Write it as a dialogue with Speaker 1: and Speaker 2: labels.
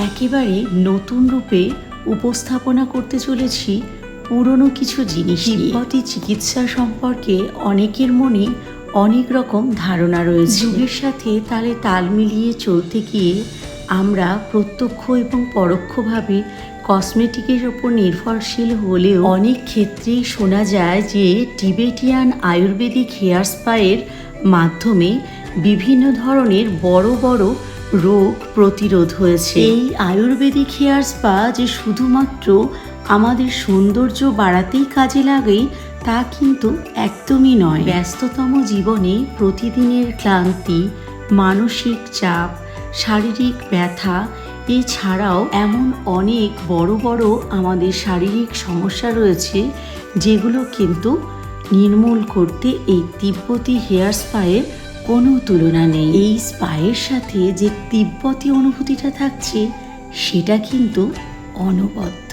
Speaker 1: একেবারে নতুন রূপে উপস্থাপনা করতে চলেছি পুরনো কিছু জিনিস। তিব্বতী চিকিৎসা সম্পর্কে অনেকের মনে অনেক রকম ধারণা রয়েছে। যুগের সাথে তালে তাল মিলিয়ে চলতে গিয়ে আমরা প্রত্যক্ষ এবং পরোক্ষভাবে কসমেটিকের ওপর নির্ভরশীল হলেও অনেক ক্ষেত্রেই শোনা যায় যে টিবেটিয়ান আয়ুর্বেদিক হেয়ার স্পায়ের মাধ্যমে বিভিন্ন ধরনের বড় বড় রোগ প্রতিরোধ হয়েছে। এই আয়ুর্বেদিক হেয়ার স্পা যে শুধুমাত্র আমাদের সৌন্দর্য বাড়াতেই কাজে লাগে তা কিন্তু একদমই নয়। ব্যস্ততম জীবনে প্রতিদিনের ক্লান্তি, মানসিক চাপ, শারীরিক ব্যথা এছাড়াও এমন অনেক বড় বড় আমাদের শারীরিক সমস্যা রয়েছে যেগুলো কিন্তু নির্মূল করতে এই তিব্বতী হেয়ার স্পায়ের কোনো তুলনা নেই। এই স্পায়ের সাথে যে তিব্বতী অনুভূতিটা থাকছে সেটা কিন্তু অনবদ্য।